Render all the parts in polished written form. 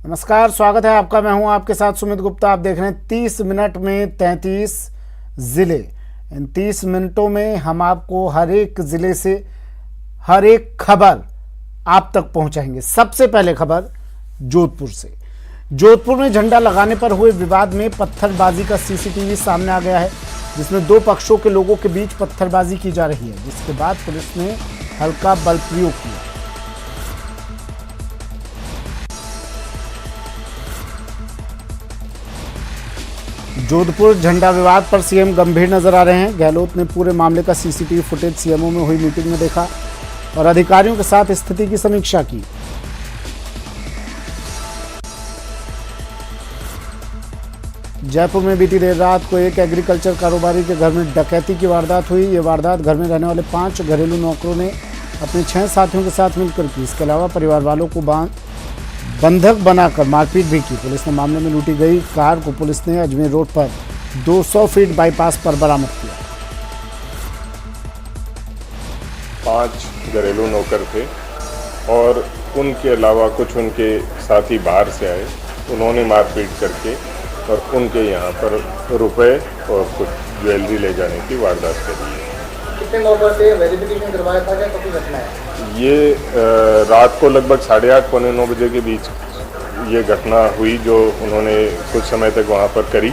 नमस्कार, स्वागत है आपका। मैं हूं आपके साथ सुमित गुप्ता। आप देख रहे हैं 30 मिनट में 33 ज़िले। इन 30 मिनटों में हम आपको हर एक ज़िले से हर एक खबर आप तक पहुंचाएंगे। सबसे पहले खबर जोधपुर से। जोधपुर में झंडा लगाने पर हुए विवाद में पत्थरबाजी का सीसीटीवी सामने आ गया है, जिसमें दो पक्षों के लोगों के बीच पत्थरबाजी की जा रही है, जिसके बाद पुलिस ने हल्का बल प्रयोग किया। जोधपुर झंडा विवाद पर सीएम गंभीर नजर आ रहे हैं। गहलोत ने पूरे मामले का सीसीटीवी फुटेज सीएमओ में हुई मीटिंग में देखा और अधिकारियों के साथ स्थिति की समीक्षा की। जयपुर में बीती देर रात को एक एग्रीकल्चर कारोबारी के घर में डकैती की वारदात हुई। ये वारदात घर में रहने वाले 5 घरेलू नौकरों ने अपने 6 साथियों के साथ मिलकर की। इसके अलावा परिवार वालों को बंधक बनाकर मारपीट भी की। पुलिस ने मामले में लूटी गई कार को पुलिस ने अजमेर रोड पर 200 फीट बाईपास पर बरामद किया। 5 घरेलू नौकर थे और उनके अलावा कुछ उनके साथी बाहर से आए। उन्होंने मारपीट करके और उनके यहाँ पर रुपए और कुछ ज्वेलरी ले जाने की वारदात करी। कितने नौकर थे? वेरिफिकेशन करवाया था क्या? कभी घटना है ये रात को लगभग 8:30 पौने 9 बजे के बीच ये घटना हुई, जो उन्होंने कुछ समय तक वहाँ पर करी।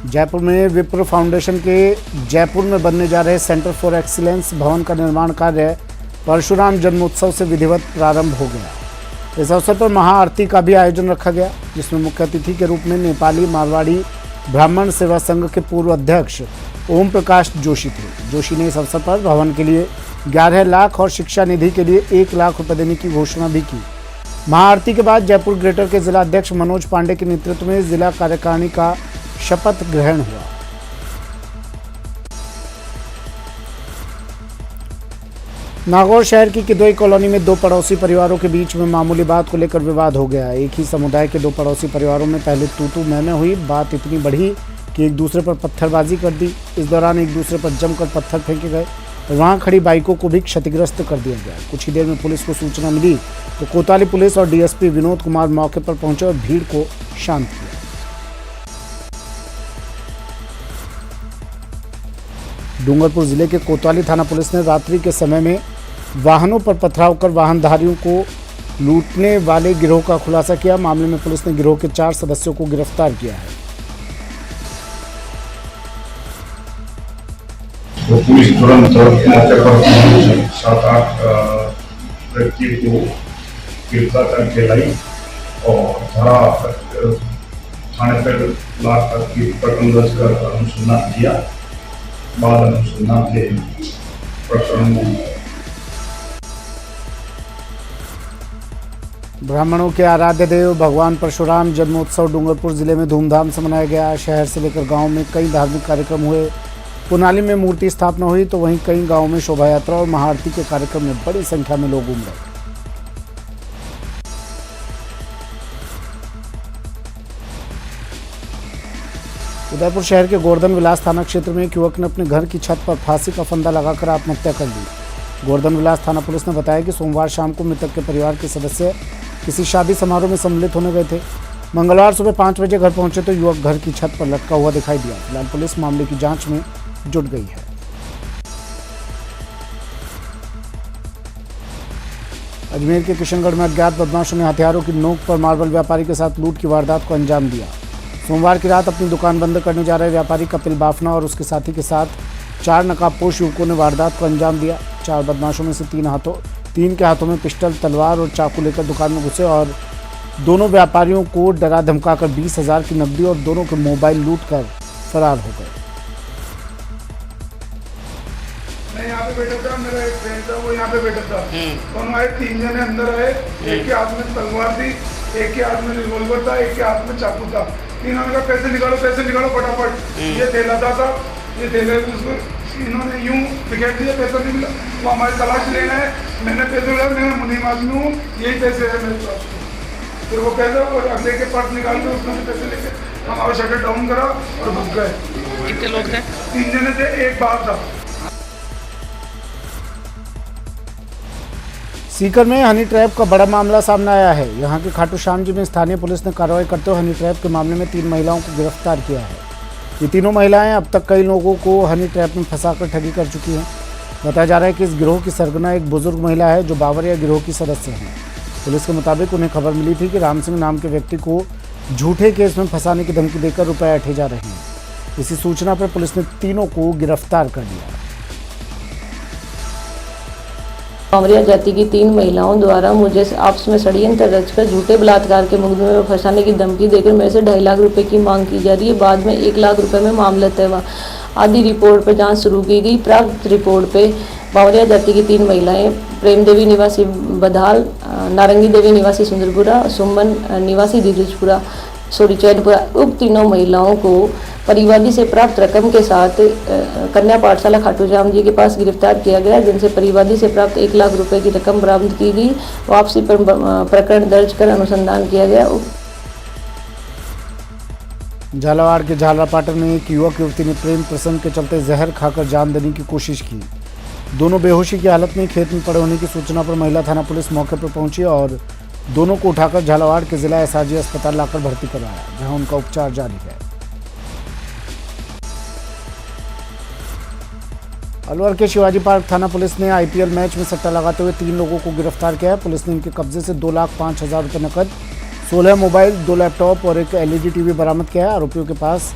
जयपुर में विप्रो फाउंडेशन के जयपुर में बनने जा रहे सेंटर फॉर एक्सीलेंस भवन का निर्माण कार्य परशुराम जन्मोत्सव से विधिवत प्रारंभ हो गया। इस अवसर पर महाआरती का भी आयोजन रखा गया, जिसमें मुख्य अतिथि के रूप में नेपाली मारवाड़ी ब्राह्मण सेवा संघ के पूर्व अध्यक्ष ओम प्रकाश जोशी थे। जोशी ने इस अवसर पर भवन के लिए 11 लाख और शिक्षा निधि के लिए 1 लाख रुपए देने की घोषणा भी की। महाआरती के बाद जयपुर ग्रेटर के जिला अध्यक्ष मनोज पांडे के नेतृत्व में जिला कार्यकारिणी का शपथ ग्रहण हुआ। नागौर शहर की किदवई कॉलोनी में 2 पड़ोसी परिवारों के बीच में मामूली बात को लेकर विवाद हो गया। एक ही समुदाय के 2 पड़ोसी परिवारों में पहले तू मैं हुई। बात इतनी बढ़ी कि एक दूसरे पर पत्थरबाजी कर दी। इस दौरान एक दूसरे पर जमकर पत्थर फेंके गए और वहां खड़ी बाइकों को भी क्षतिग्रस्त कर दिया गया। कुछ ही देर में पुलिस को सूचना मिली तो कोतवाली पुलिस और डीएसपी विनोद कुमार मौके पर पहुंचे और भीड़ को शांत किया। डूंगरपुर जिले के कोतवाली थाना पुलिस ने रात्रि के समय में वाहनों पर पथराव कर वाहनधारियों को लूटने वाले गिरोह का खुलासा किया। मामले में पुलिस ने गिरोह के 4 सदस्यों को गिरफ्तार किया है। तो पुलिस तुरंत मौके पर 7-8 व्यक्ति को गिरफ्तार करके लाई और धारा थाने पर लाकर की प्रकरण दर्ज कर अनुसंधान किया। बाद अनुसंधान के प्रकरण में ब्राह्मणों के आराध्य देव भगवान परशुराम जन्मोत्सव डूंगरपुर जिले में धूमधाम से मनाया गया। शहर से लेकर गांव में कई धार्मिक कार्यक्रम हुए। पुनाली में मूर्ति स्थापना हुई तो वहीं कई गांवों में शोभा यात्रा और महाआरती के कार्यक्रम में बड़ी संख्या में लोग उमड़े। उदयपुर शहर के गोवर्धन विलास थाना क्षेत्र में एक युवक ने अपने घर की छत पर फांसी का फंदा लगाकर आत्महत्या कर ली। गोवर्धन विलास थाना पुलिस ने बताया कि सोमवार शाम को मृतक के परिवार के सदस्य किसी शादी समारोह में सम्मिलित होने गए थे। मंगलवार सुबह 5 बजे घर पहुंचे तो युवक घर की छत पर लटका हुआ दिखाई दिया। फिलहाल पुलिस मामले की जांच में जुट गई है। अजमेर के किशनगढ़ में अज्ञात बदमाशों ने हथियारों की नोक पर मार्बल व्यापारी के साथ लूट की वारदात को अंजाम दिया। सोमवार की रात अपनी दुकान बंद करने जा रहे व्यापारी कपिल बाफना और उसके साथी के साथ 4 नकाबपोश युवकों ने वारदात को अंजाम दिया। 4 बदमाशों में से 3 के हाथों में पिस्टल, तलवार और चाकू लेकर दुकान में घुसे और दोनों व्यापारियों को डरा धमकाकर 20,000 की नकदी और दोनों के मोबाइल लूट कर फरार हो गए। मैं यहाँ पे बैठा था, मेरा एक फ्रेंड था, वो यहाँ पे बैठा था। दोनों आए, 3 जने अंदर आए। एक के हाथ में तलवार थी, एक के हाथ में रिवॉल्वर था, एक के हाथ में चाकू था। तीनों ने कहा पैसे निकालो फटाफट। ये थैला था, ये थैले इन्होंने यूं बिखेर दिया, पैसा नहीं मिला। वो हमारी तलाश लेना है। मैंने पैसे लिया, मैं मुनीम आदमी हूँ, यही पैसे है मेरे पास। फिर वो पैसा और अगले के पर्स निकाल के उसमें पैसे लेके हमारा शटर डाउन करा और भग गए। कितने लोग थे? 3 जने थे, एक बाहर था। सीकर में हनी ट्रैप का बड़ा मामला सामने आया है। यहां के खाटू श्याम जी में स्थानीय पुलिस ने कार्रवाई करते हुए हनी ट्रैप के मामले में 3 महिलाओं को गिरफ्तार किया है। ये तीनों महिलाएं अब तक कई लोगों को हनी ट्रैप में फंसाकर ठगी कर चुकी हैं। बताया जा रहा है कि इस गिरोह की सरगना एक बुजुर्ग महिला है जो बावरिया गिरोह की सदस्य हैं। पुलिस के मुताबिक उन्हें खबर मिली थी कि राम सिंह नाम के व्यक्ति को झूठे केस में फंसाने की धमकी देकर रुपए ऐंठे जा रहे हैं। इसी सूचना पर पुलिस ने तीनों को गिरफ्तार कर लिया। बावरिया जाति की 3 महिलाओं द्वारा मुझे आपस में षड्यंत्र रचकर झूठे बलात्कार के मुकदमे में फंसाने की धमकी देकर मेरे से 2.5 लाख रुपए की मांग की जा रही है। बाद में 1 लाख रुपए में मामला तय हुआ। आदि रिपोर्ट पर जांच शुरू की गई। प्राप्त रिपोर्ट पे बावरिया जाति की 3 महिलाएं प्रेम देवी निवासी बधाल, नारंगी देवी निवासी सुंदरपुरा, सुमन निवासी धीरजपुरा चैनपुरा, उक्त तीनों महिलाओं को परिवादी से प्राप्त रकम के साथ कन्या पाठशाला खाटू श्याम जी के पास गिरफ्तार किया गया, जिनसे परिवादी से प्राप्त 1 लाख रुपए की रकम बरामद की गई। वापसी पर प्रकरण दर्ज कर अनुसंधान किया गया। झालावाड़ के झालरापाटन में एक युवक युवती ने प्रेम प्रसंग के चलते जहर खाकर जान देने की कोशिश की। दोनों बेहोशी की हालत में खेत में पड़े होने की सूचना पर महिला थाना पुलिस मौके पर पहुंची और दोनों को उठाकर झालावाड़ के जिला एसआरजी अस्पताल लाकर भर्ती कराया, जहां उनका उपचार जारी है। अलवर के शिवाजी पार्क थाना पुलिस ने आईपीएल मैच में सट्टा लगाते हुए 3 लोगों को गिरफ्तार किया है। पुलिस ने इनके कब्जे से 2,05,000 रुपये नकद, 16 मोबाइल, 2 लैपटॉप और एक एलईडी टीवी बरामद किया है। आरोपियों के पास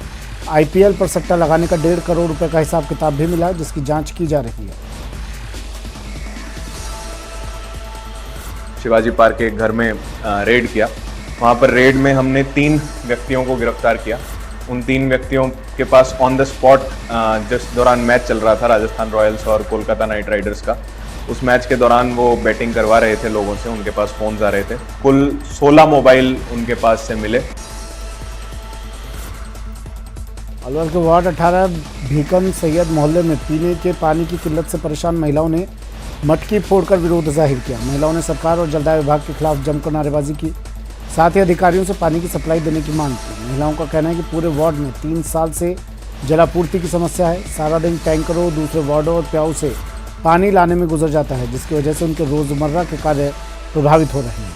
आईपीएल पर सट्टा लगाने का 1.5 करोड़ रुपए का हिसाब किताब भी मिला, जिसकी जांच की जा रही है। शिवाजी पार्क के एक घर में रेड किया। वहाँ पर रेड में हमने 3 व्यक्तियों को गिरफ्तार किया। उन 3 व्यक्तियों के पास ऑन द स्पॉट जिस दौरान मैच चल रहा था राजस्थान रॉयल्स और कोलकाता नाइट राइडर्स का, उस मैच के दौरान वो बैटिंग करवा रहे थे लोगों से, उनके पास फोन्स आ रहे थे। कुल 16 मोबाइल उनके पास से मिले। अलवर के वार्ड 18 भीकन सैयद मोहल्ले में पीने के पानी की किल्लत से परेशान महिलाओं ने मटकी फोड़कर विरोध जाहिर किया। महिलाओं ने सरकार और जलदाय विभाग के खिलाफ जमकर नारेबाजी की, साथ ही अधिकारियों से पानी की सप्लाई देने की मांग की। महिलाओं का कहना है कि पूरे वार्ड में 3 साल से जलापूर्ति की समस्या है। सारा दिन टैंकरों, दूसरे वार्डों और प्याऊ से पानी लाने में गुजर जाता है, जिसकी वजह से उनके रोजमर्रा के कार्य प्रभावित हो रहे हैं।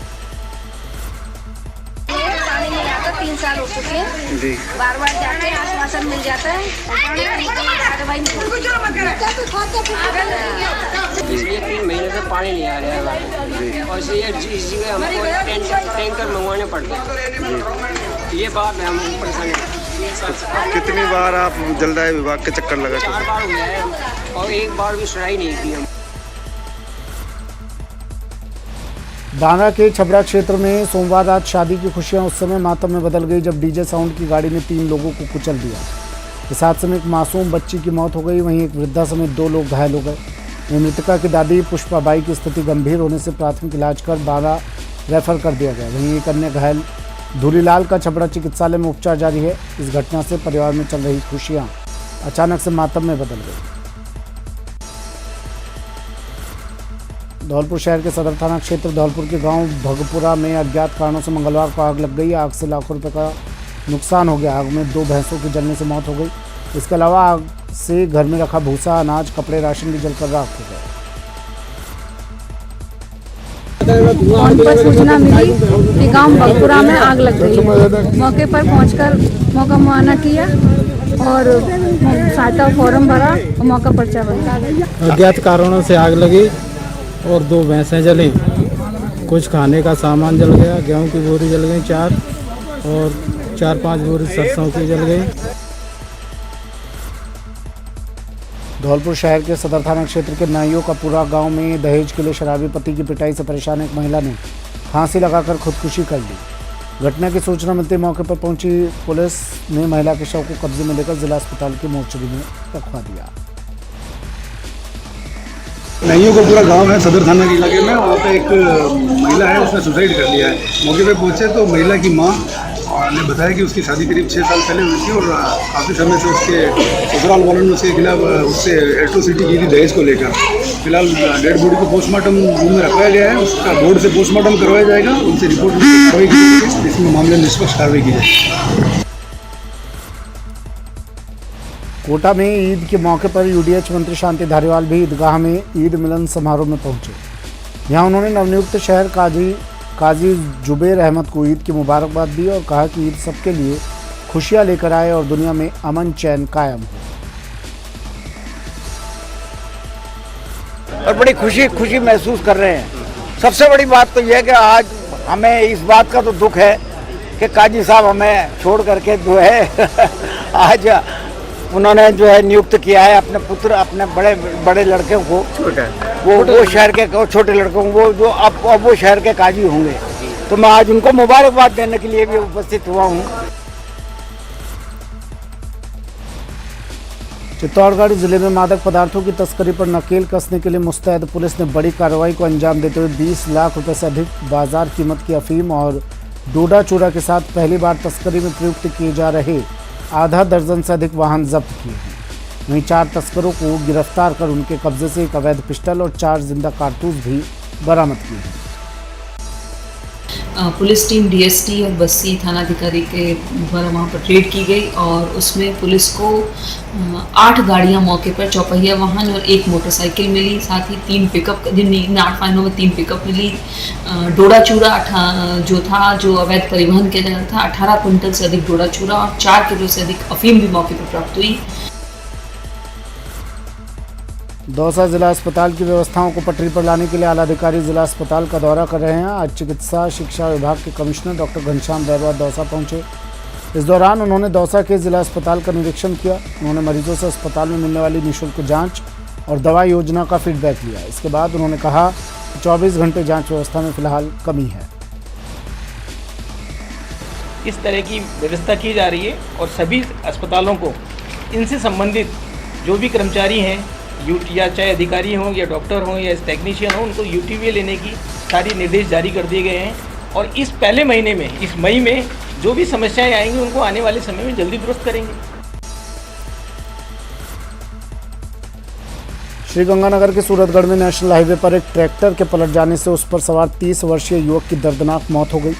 पानी नहीं आता, 3 साल हो चुके हैं। बार बार जाते हैं, आश्वासन मिल जाता है, इसलिए 3 महीने से पानी नहीं आ रहा है और इसलिए हमको टैंकर मंगवाने पड़ते हैं। ये बात है, हम परेशान हैं। कितनी बार आप जलदाय विभाग के चक्कर लगा? 4 बार हुआ है और एक बार भी सुनाई नहीं की हम। बांदा के छबरा क्षेत्र में सोमवार रात शादी की खुशियां उस समय मातम में बदल गई जब डीजे साउंड की गाड़ी ने 3 लोगों को कुचल दिया। इस हादसे में एक मासूम बच्ची की मौत हो गई, वहीं एक वृद्धा समेत 2 लोग घायल हो गए। मृतका की दादी पुष्पाबाई की स्थिति गंभीर होने से प्राथमिक इलाज कर बांदा रेफर कर दिया गया। वहीं एक अन्य घायल धूलीलाल का छबरा चिकित्सालय में उपचार जारी है। इस घटना से परिवार में चल रही खुशियां अचानक से मातम में बदल गई। धौलपुर शहर के सदर थाना क्षेत्र धौलपुर के गांव भगपुरा में अज्ञात कारणों से मंगलवार को आग लग गई। आग से लाखों रुपए का नुकसान हो गया। आग में 2 भैंसों की जलने से मौत हो गई। इसके अलावा आग से घर में रखा भूसा, अनाज, कपड़े, राशन भी जलकर राख हो गए। फोन पर सूचना मिली कि गांव भगपुरा में आग लग गई है। मौके पर पहुंचकर मौका मुआयना किया और सहायता फॉर्म भरा और मौका पर्चा बना। अज्ञात कारणों से आग लगी और 2 भैंसें जली, कुछ खाने का सामान जल गया, गेहूं की बोरी जल गई 4 और 4-5 बोरी सरसों की जल गई। धौलपुर शहर के सदर थाना क्षेत्र के नाइयों का पूरा गांव में दहेज के लिए शराबी पति की पिटाई से परेशान एक महिला ने फांसी लगाकर खुदकुशी कर ली। घटना की सूचना मिलते मौके पर पहुंची पुलिस ने महिला के शव को कब्जे में लेकर जिला अस्पताल की मोर्चरी में रखवा दिया। नाइयों का पूरा गांव है सदर थाना के इलाके में। वहाँ पे एक महिला है, उसने सुसाइड कर लिया है। मौके पे पहुंचे तो महिला की माँ ने बताया कि उसकी शादी करीब 6 साल पहले हुई थी और काफ़ी समय से उसके ससुराल वालों ने उसके खिलाफ उससे एट्रोसिटी की थी दहेज को लेकर। फिलहाल डेड बॉडी को पोस्टमार्टम रूम में रखवाया गया है। उसका बोर्ड से पोस्टमार्टम करवाया जाएगा, उनसे रिपोर्ट करवाई जाएगी, इसमें मामले में निष्पक्ष कार्रवाई की जाएगी। कोटा में ईद के मौके पर यूडीएच मंत्री शांति धारीवाल भी ईदगाह में ईद मिलन समारोह में पहुंचे। यहाँ उन्होंने नवनियुक्त शहर काजी जुबेर अहमद को ईद की मुबारकबाद दी और कहा कि ईद सबके लिए खुशियां लेकर आए और दुनिया में अमन चैन कायम हो। और बड़ी खुशी महसूस कर रहे हैं। सबसे बड़ी बात तो यह है कि आज हमें इस बात का तो दुख है कि काजी साहब हमें छोड़ करके जो है आज उन्होंने जो है नियुक्त किया है अपने पुत्र, अपने बड़े लड़के को, वो शहर के छोटे लड़कों को, वो जो अब वो शहर के काजी होंगे। तो मैं आज उनको मुबारकबाद देने के लिए भी उपस्थित हुआ हूँ। चित्तौड़गढ़ जिले में मादक पदार्थों की तस्करी पर नकेल कसने के लिए मुस्तैद पुलिस ने बड़ी कार्रवाई को अंजाम देते हुए 20 लाख रुपए से अधिक बाजार कीमत की अफीम और डोडा चूरा के साथ पहली बार तस्करी में प्रयुक्त किए जा रहे आधा दर्जन से अधिक वाहन जब्त किए हैं। वहीं 4 तस्करों को गिरफ्तार कर उनके कब्जे से एक अवैध पिस्टल और 4 जिंदा कारतूस भी बरामद किए हैं। पुलिस टीम डीएसटी और बस्सी थानाधिकारी के द्वारा वहाँ पर रेड की गई और उसमें पुलिस को 8 गाड़ियाँ मौके पर, चौपहिया वाहन और 1 मोटरसाइकिल मिली। साथ ही 3 पिकअप, जिन 8 वाहनों में 3 पिकअप मिली। डोडा चूरा जो अवैध परिवहन किया जा रहा था, 18 कुंटल से अधिक डोडा चूरा और 4 किलो से अधिक अफीम भी मौके पर प्राप्त हुई। दौसा जिला अस्पताल की व्यवस्थाओं को पटरी पर लाने के लिए आला अधिकारी जिला अस्पताल का दौरा कर रहे हैं। आज चिकित्सा शिक्षा विभाग के कमिश्नर डॉक्टर घनश्याम बैरवा दौसा पहुंचे। इस दौरान उन्होंने दौसा के जिला अस्पताल का निरीक्षण किया। उन्होंने मरीजों से अस्पताल में मिलने वाली निःशुल्क जांच और दवा योजना का फीडबैक लिया। इसके बाद उन्होंने कहा कि 24 घंटे जाँच व्यवस्था में फिलहाल कमी है। इस तरह की व्यवस्था की जा रही है और सभी अस्पतालों को इनसे संबंधित जो भी कर्मचारी हैं, या चाहे अधिकारी हों या डॉक्टर हों या टेक्नीशियन हों, उनको यूटीवी लेने की सारी निर्देश जारी कर दिए गए हैं। और इस पहले महीने में, इस मई में जो भी समस्याएं आएंगी उनको आने वाले समय में जल्दी दुरुस्त करेंगे। श्रीगंगानगर के सूरतगढ़ में नेशनल हाईवे पर एक ट्रैक्टर के पलट जाने से उस पर सवार 30 वर्षीय युवक की दर्दनाक मौत हो गई।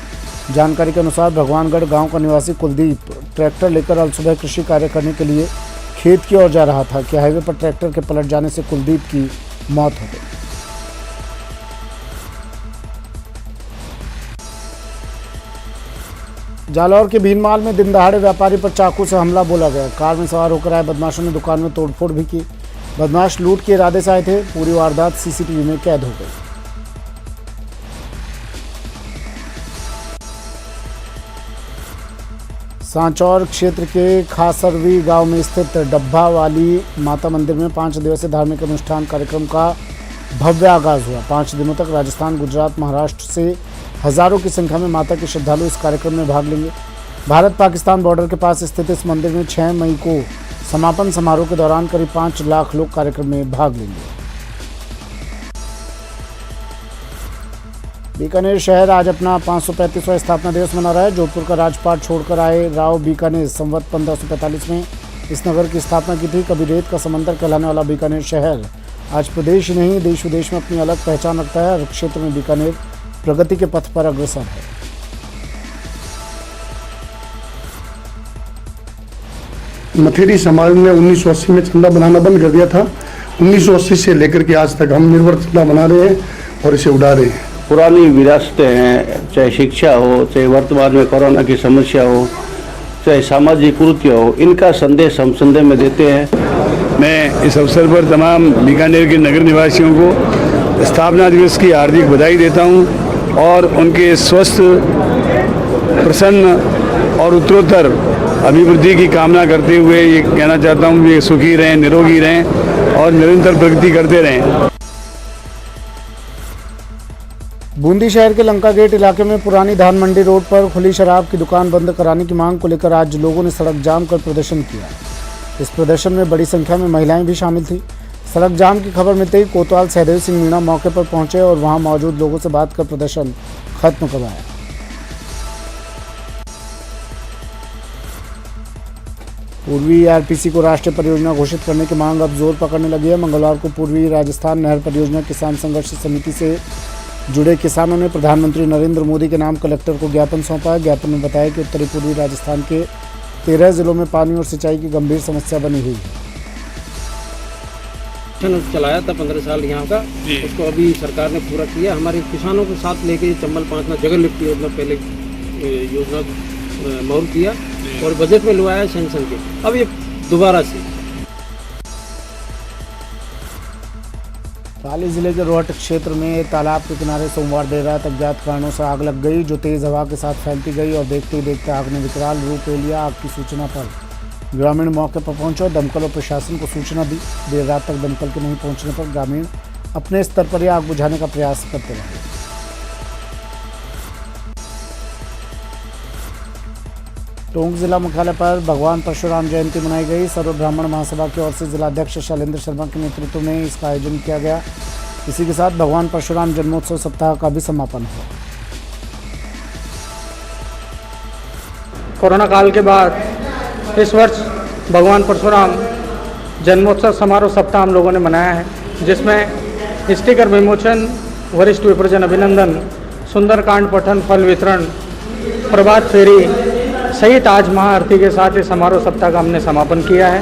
जानकारी के अनुसार भगवानगढ़ गांव का निवासी कुलदीप ट्रैक्टर लेकर अल सुबह कृषि कार्य करने के लिए खेत की ओर जा रहा था कि हाईवे पर ट्रैक्टर के पलट जाने से कुलदीप की मौत हो गई। जालौर के भीनमाल में दिन दहाड़े व्यापारी पर चाकू से हमला बोला गया। कार में सवार होकर आए बदमाशों ने दुकान में तोड़फोड़ भी की। बदमाश लूट के इरादे से आए थे। पूरी वारदात सीसीटीवी में कैद हो गई। सांचौर क्षेत्र के खासरवी गांव में स्थित डब्बा वाली माता मंदिर में 5 दिवसीय धार्मिक अनुष्ठान कार्यक्रम का भव्य आगाज हुआ। 5 दिनों तक राजस्थान, गुजरात, महाराष्ट्र से हजारों की संख्या में माता के श्रद्धालु इस कार्यक्रम में भाग लेंगे। भारत पाकिस्तान बॉर्डर के पास स्थित इस मंदिर में 6 मई को समापन समारोह के दौरान करीब 5 लाख लोग कार्यक्रम में भाग लेंगे। बीकानेर शहर आज अपना 535वां स्थापना दिवस मना रहा है। जोधपुर का राजपाट छोड़कर आए राव बीकानेर संवत 1545 में इस नगर की स्थापना की थी। कभी रेत का समंदर कहलाने वाला बीकानेर शहर आज प्रदेश ही नहीं, देश विदेश में अपनी अलग पहचान रखता है। हर क्षेत्र में बीकानेर प्रगति के पथ पर अग्रसर है। मथेरी समाज ने 1980 में चंदा बनाना बंद कर दिया था। 1980 से लेकर के आज तक हम निर्भर चंदा बना रहे हैं और इसे उड़ा रहे हैं। पुरानी विरासतें हैं, चाहे शिक्षा हो, चाहे वर्तमान में कोरोना की समस्या हो, चाहे सामाजिक कुरीतियाँ हो, इनका संदेश हम संदेश में देते हैं। मैं इस अवसर पर तमाम बीकानेर के नगर निवासियों को स्थापना दिवस की हार्दिक बधाई देता हूं और उनके स्वस्थ, प्रसन्न और उत्तरोत्तर अभिवृद्धि की कामना करते हुए ये कहना चाहता हूं कि सुखी रहें, निरोगी रहें और निरंतर प्रगति करते रहें। बूंदी शहर के लंका गेट इलाके में पुरानी धान मंडी रोड पर खुली शराब की दुकान बंद कराने की मांग को लेकर आज लोगों ने सड़क जाम कर प्रदर्शन किया। इस प्रदर्शन में बड़ी संख्या में महिलाएं भी शामिल थी। सड़क जाम की खबर मिलते ही कोतवाल सहदेव सिंह मीणा मौके पर पहुंचे और वहां मौजूद लोगों से बात कर प्रदर्शन खत्म करवाया। पूर्वी आरपीसी को राष्ट्रीय परियोजना घोषित करने की मांग अब जोर पकड़ने लगी है। मंगलवार को पूर्वी राजस्थान नहर परियोजना किसान संघर्ष समिति से जुड़े किसानों ने प्रधानमंत्री नरेंद्र मोदी के नाम कलेक्टर को ज्ञापन सौंपा। ज्ञापन में बताया कि उत्तरी पूर्वी राजस्थान के 13 जिलों में पानी और सिंचाई की गंभीर समस्या बनी हुई है। चलाया था 15 साल यहाँ का, उसको अभी सरकार ने पूरा किया। हमारे किसानों के साथ लेके चंबल 5 में जगह लिफ्ट योजना पहले योजना मोहर किया और बजट में लुआया सैंक्शन के, अब ये दोबारा से। पाली जिले के रोहट क्षेत्र में तालाब के किनारे सोमवार देर रात अज्ञात कारणों से आग लग गई, जो तेज हवा के साथ फैलती गई और देखते ही देखते आग ने विकराल रूप ले लिया। आग की सूचना पर ग्रामीण मौके पर पहुंचे और दमकल और प्रशासन को सूचना दी। देर रात तक दमकल के नहीं पहुंचने पर ग्रामीण अपने स्तर पर ही आग बुझाने का प्रयास करते रहे। टोंक जिला मुख्यालय पर भगवान परशुराम जयंती मनाई गई। सर्व ब्राह्मण महासभा की ओर से जिलाध्यक्ष शैलेंद्र शर्मा के नेतृत्व में इसका आयोजन किया गया। इसी के साथ भगवान परशुराम जन्मोत्सव सप्ताह का भी समापन हुआ। कोरोना काल के बाद इस वर्ष भगवान परशुराम जन्मोत्सव समारोह सप्ताह हम लोगों ने मनाया है, जिसमें स्टिकर विमोचन, वरिष्ठ विप्रजन अभिनंदन, सुंदरकांड पठन, फल वितरण, प्रभात फेरी सहित आज महाआरती के साथ इस समारोह सप्ताह का हमने समापन किया है।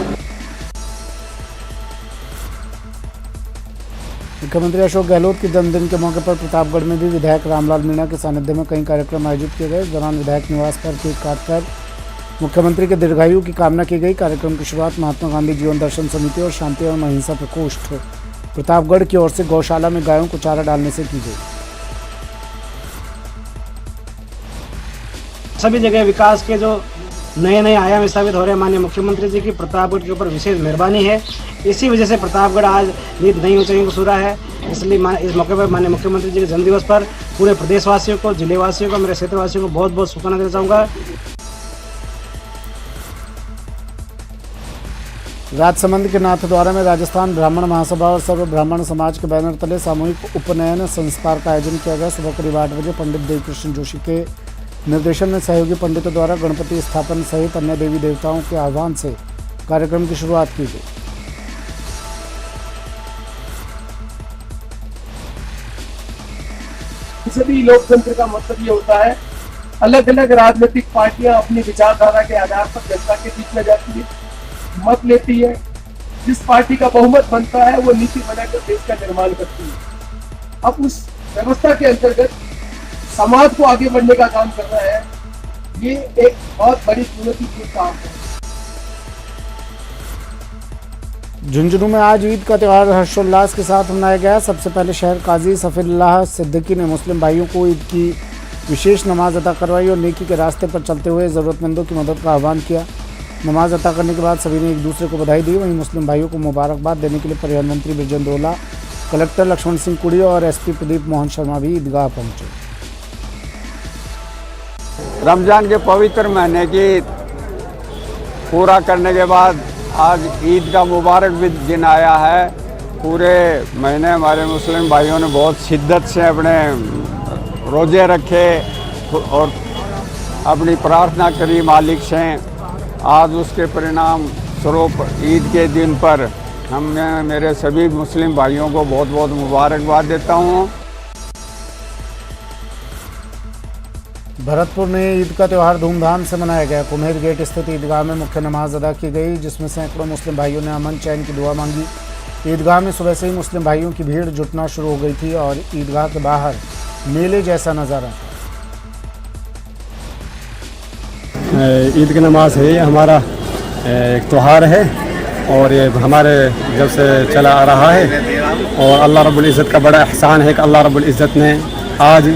मुख्यमंत्री अशोक गहलोत के जन्मदिन के मौके पर प्रतापगढ़ में भी विधायक रामलाल मीणा के सानिध्य में कई कार्यक्रम आयोजित किए गए। इस दौरान विधायक निवास पर केक काटकर मुख्यमंत्री के दीर्घायु की कामना की गई। कार्यक्रम की शुरुआत महात्मा गांधी जीवन दर्शन समिति और शांति एवं अहिंसा प्रकोष्ठ प्रतापगढ़ की ओर से गौशाला में गायों को चारा डालने से की गई। सभी जगह विकास के जो नए नए आयाम स्थापित हो रहे हैं, माननीय मुख्यमंत्री जी की प्रतापगढ़ के ऊपर विशेष मेहरबानी है। इसी वजह से प्रतापगढ़ आज नई ऊंचाइयों को छू रहा है। इसलिए इस मौके पर माननीय मुख्यमंत्री जी के जन्मदिवस पर पूरे प्रदेशवासियों को, जिलेवासियों को, मेरे क्षेत्रवासियों को बहुत बहुत शुभकामनाएं देना चाहूँगा। राजसमंद के नाथद्वारा में राजस्थान ब्राह्मण महासभा और सर्व ब्राह्मण समाज के बैनर तले सामूहिक उपनयन संस्कार का आयोजन किया गया। सुबह करीब 8 बजे पंडित देवकृष्ण जोशी के निर्देशन में सहयोगी पंडितों द्वारा गणपति स्थापन सहित अन्य देवी देवताओं के आह्वान से कार्यक्रम की शुरुआत की गई। सभी लोकतंत्र का मतलब ये होता है, अलग अलग राजनीतिक पार्टियां अपनी विचारधारा के आधार पर जनता के बीच में जाती है, मत लेती है। जिस पार्टी का बहुमत बनता है वो नीति बनाकर देश का निर्माण करती है। अब उस व्यवस्था के अंतर्गत समाज को आगे बढ़ने का काम करना है, ये एक बहुत बड़ी चुनौतीपूर्ण काम है। झुंझुनू में आज ईद का त्यौहार हर्षोल्लास के साथ मनाया गया। सबसे पहले शहर काजी सफीउल्लाह सिद्दीकी ने मुस्लिम भाइयों को ईद की विशेष नमाज अदा करवाई और नेकी के रास्ते पर चलते हुए ज़रूरतमंदों की मदद का आह्वान किया। नमाज अदा करने के बाद सभी ने एक दूसरे को बधाई दी। वहीं मुस्लिम भाइयों को मुबारकबाद देने के लिए परिवहन मंत्री बृजेंद्र ओला, कलेक्टर लक्ष्मण सिंह कुड़ी और एसपी प्रदीप मोहन शर्मा भी ईदगाह पहुंचे। रमज़ान के पवित्र महीने की पूरा करने के बाद आज ईद का मुबारक भी दिन आया है। पूरे महीने हमारे मुस्लिम भाइयों ने बहुत शिद्दत से अपने रोज़े रखे और अपनी प्रार्थना करी मालिक से। आज उसके परिणाम स्वरूप ईद के दिन पर मैं मेरे सभी मुस्लिम भाइयों को बहुत बहुत मुबारकबाद देता हूँ। भरतपुर में ईद का त्यौहार धूमधाम से मनाया गया। कुम्हेर गेट स्थित ईदगाह में मुख्य नमाज अदा की गई, जिसमें सैकड़ों मुस्लिम भाइयों ने अमन चैन की दुआ मांगी। ईदगाह में सुबह से ही मुस्लिम भाइयों की भीड़ जुटना शुरू हो गई थी और ईदगाह के बाहर मेले जैसा नज़ारा था। ईद की नमाज है, ये हमारा एक त्यौहार है और ये हमारे जब से चला आ रहा है और अल्लाह रब्बुल इज़्ज़त का बड़ा एहसान है कि अल्लाह रब्बुल इज़्ज़त ने आज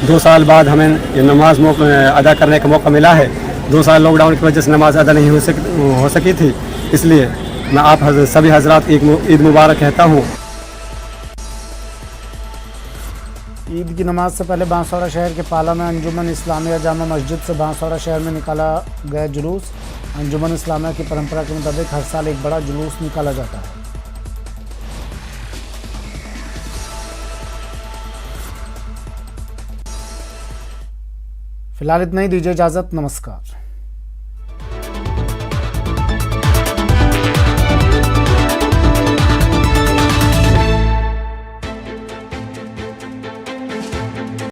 2 साल बाद हमें ये नमाज अदा करने का मौका मिला है। 2 साल लॉकडाउन की वजह से नमाज अदा नहीं हो सकी थी, इसलिए मैं आप सभी हजरात ईद मुबारक कहता हूँ। ईद की नमाज से पहले बांसवाड़ा शहर के पाला में अंजुमन इस्लामिया जामा मस्जिद से बांसवाड़ा शहर में निकाला गया जुलूस। अंजुमन इस्लामिया की परंपरा के मुताबिक हर साल एक बड़ा जुलूस निकाला जाता है। फिलहाल इतना ही, दीजिए इजाजत, नमस्कार।